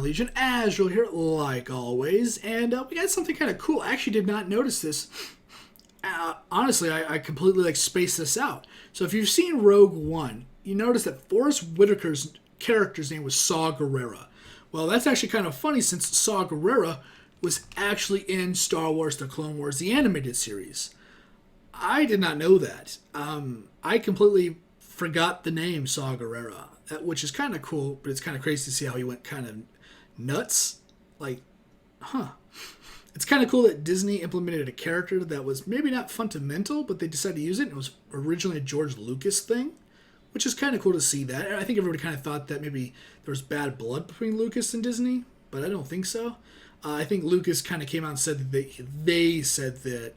Legion, Azrael here, like always, and we got something kind of cool. I actually did not notice this. Honestly, I completely spaced this out. So if you've seen Rogue One, you notice that Forrest Whitaker's character's name was Saw Gerrera. Well, that's actually kind of funny since Saw Gerrera was actually in Star Wars The Clone Wars, the animated series. I did not know that. I completely forgot the name Saw Gerrera, which is kind of cool, but it's kind of crazy to see how he went kind of nuts. It's kind of cool that Disney implemented a character that was maybe not fundamental, but they decided to use it. It was originally a George Lucas thing, which is kind of cool to see that. And I think everybody kind of thought that maybe there was bad blood between Lucas and Disney, but I don't think so. I think Lucas kind of came out and said that they said that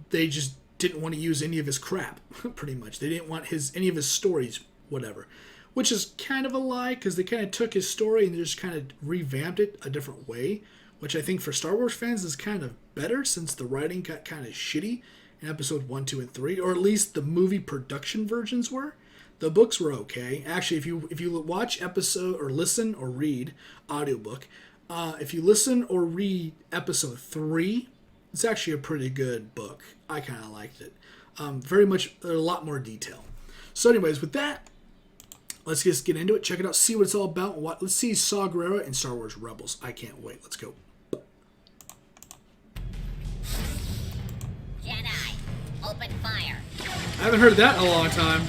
they just didn't want to use any of his crap, pretty much. They didn't want any of his stories, whatever. Which is kind of a lie, because they kind of took his story and they just kind of revamped it a different way, which I think for Star Wars fans is kind of better, since the writing got kind of shitty in episode 1, 2, and 3, or at least the movie production versions were. The books were okay. Actually, if you watch episode, or listen, or read audiobook, if you listen or read episode 3, it's actually a pretty good book. I kind of liked it. Very much, a lot more detail. So anyways, with that, let's just get into it. Check it out. See what it's all about. Let's see Saw Gerrera in Star Wars Rebels. I can't wait. Let's go. Jedi, open fire. I haven't heard that in a long time.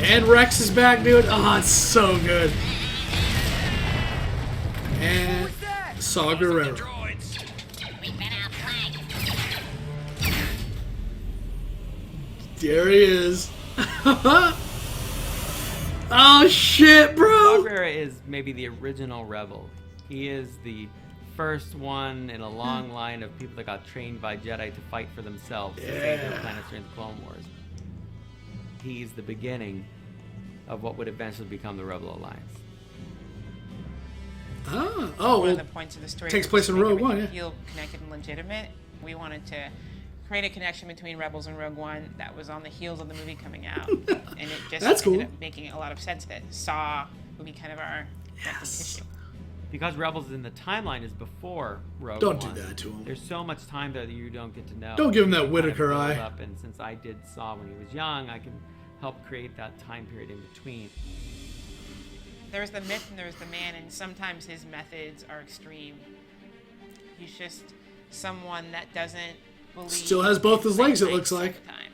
And Rex is back, dude. Oh, it's so good. And Saw Gerrera. We've been outflanked. There he is. Oh shit, bro! Gerrera is maybe the original rebel. He is the first one in a long line of people that got trained by Jedi to fight for themselves to save their planets during the Clone Wars. He's the beginning of what would eventually become the Rebel Alliance. One of the points of the story takes place in Rogue One, yeah. Feel connected and legitimate. We wanted to create a connection between Rebels and Rogue One that was on the heels of the movie coming out, and it just That's ended cool. up making a lot of sense that Saw would be kind of our connective tissue. Because Rebels in the timeline is before Rogue Don't One. do that to him. There's so much time there that you don't get to know. Don't give him that Kind of Whitaker build eye. up, and since I did Saw when he was young, I can help create that time period in between. There's the myth and there's the man, and sometimes his methods are extreme. He's just someone that doesn't believe. Still has both his legs, it looks like. Time.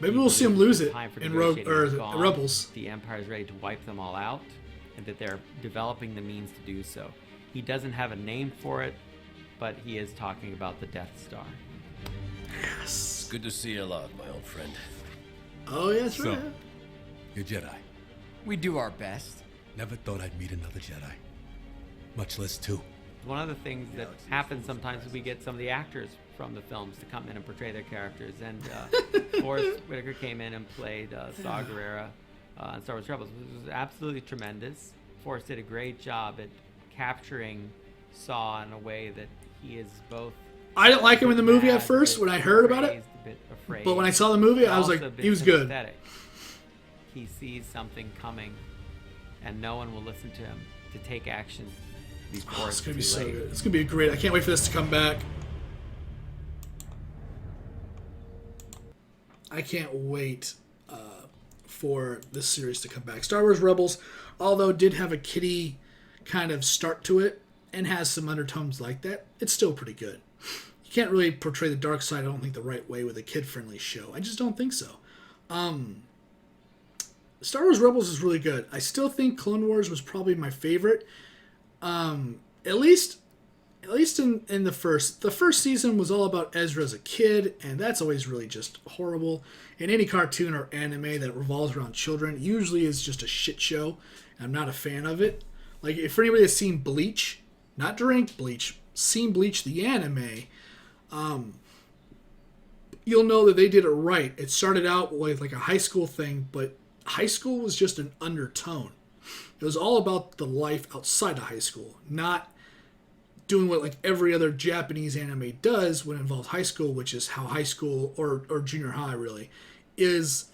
Maybe we'll see him lose it Time for in Rogue negotiating is gone. Rebels. The Empire is ready to wipe them all out, and that they're developing the means to do so. He doesn't have a name for it, but he is talking about the Death Star. Yes. Good to see you alive, my old friend. Oh yeah, that's right. So, you're Jedi. We do our best. Never thought I'd meet another Jedi. Much less two. One of the things that happens sometimes is we get some of the actors from the films to come in and portray their characters. And Forrest Whitaker came in and played Saw Gerrera on Star Wars Rebels, which was absolutely tremendous. Forrest did a great job at capturing Saw in a way that he is both. I didn't like him in the movie mad, at first a when bit I heard about it, crazed, a bit afraid, but when I saw the movie, but I was also a like, bit he was good. sympathetic. He sees something coming, and no one will listen to him to take action before Oh, it's it's gonna be too so late. good. It's gonna be great. I can't wait for this to come back. I can't wait for this series to come back. Star Wars Rebels, although did have a kiddie kind of start to it and has some undertones like that, it's still pretty good. You can't really portray the dark side, I don't think, the right way with a kid-friendly show. I just don't think so. Star Wars Rebels is really good. I still think Clone Wars was probably my favorite. At least in the first season was all about Ezra as a kid, and that's always really just horrible. In any cartoon or anime that revolves around children, usually is just a shit show, and I'm not a fan of it. Like, if anybody has seen Bleach, not drink Bleach, seen Bleach the anime, you'll know that they did it right. It started out with like a high school thing, but high school was just an undertone. It was all about the life outside of high school, not doing what like every other Japanese anime does when it involves high school, which is how high school or junior high really is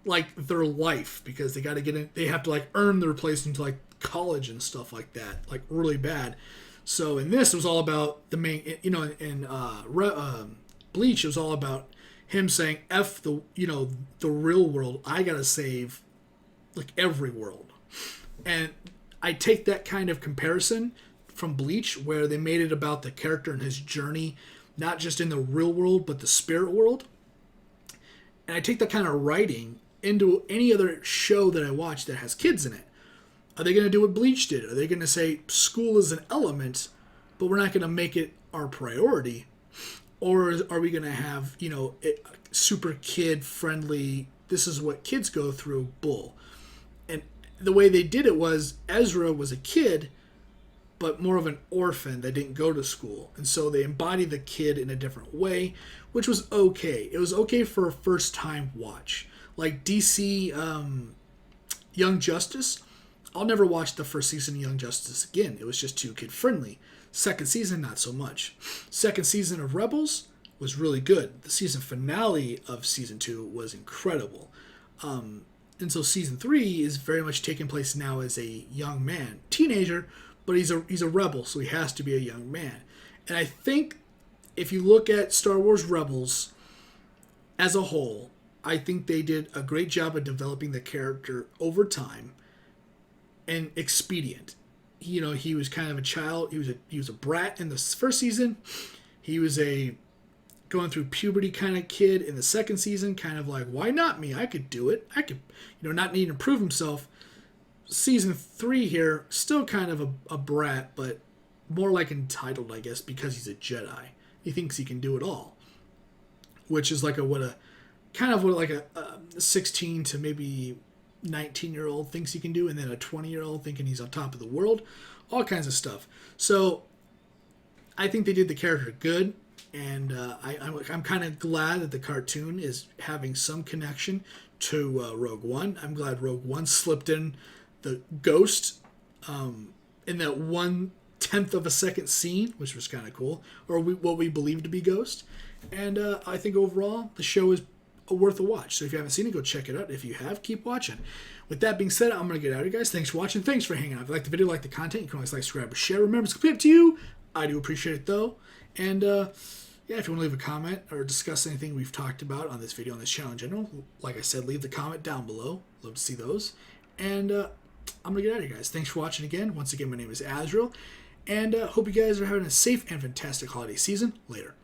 like their life because they got to get in. They have to like earn their place into like college and stuff like that, like really bad. So in this, it was all about the main. You know, in Bleach, it was all about him saying "F the the real world. I gotta save like every world." And I take that kind of comparison from Bleach, where they made it about the character and his journey, not just in the real world, but the spirit world. And I take that kind of writing into any other show that I watch that has kids in it. Are they going to do what Bleach did? Are they going to say school is an element, but we're not going to make it our priority? Or are we going to have, super kid friendly, this is what kids go through, bull? And the way they did it was Ezra was a kid, but more of an orphan that didn't go to school. And so they embodied the kid in a different way, which was okay. It was okay for a first-time watch. Like DC Young Justice, I'll never watch the first season of Young Justice again. It was just too kid-friendly. Second season, not so much. Second season of Rebels was really good. The season finale of Season 2 was incredible. And so Season 3 is very much taking place now as a young man. Teenager, but he's a rebel, so he has to be a young man. And I think if you look at Star Wars Rebels as a whole, I think they did a great job of developing the character over time and expedient. He was kind of a child. He was a brat in the first season. He was a going through puberty kind of kid in the second season, kind of like, why not me? I could do it. I could, not needing to prove himself. Season 3 here, still kind of a brat, but more like entitled, I guess, because he's a Jedi. He thinks he can do it all, which is like a 16 to maybe 19-year-old thinks he can do, and then a 20-year-old thinking he's on top of the world, all kinds of stuff. So I think they did the character good, and I'm kind of glad that the cartoon is having some connection to Rogue One. I'm glad Rogue One slipped in the ghost in that 1/10 of a second scene, which was kind of cool, or what we believe to be Ghost. And I think overall the show is worth a watch. So if you haven't seen it, go check it out. If you have, keep watching. With that being said, I'm going to get out of here, guys. Thanks for watching. Thanks for hanging out. If you like the video, like the content, you can always like, subscribe, or share. Remember, it's completely up to you. I do appreciate it, though. And if you want to leave a comment or discuss anything we've talked about on this video, on this channel in general, like I said, leave the comment down below. Love to see those. And I'm going to get out of here, guys. Thanks for watching again. Once again, my name is Azrael. And hope you guys are having a safe and fantastic holiday season. Later.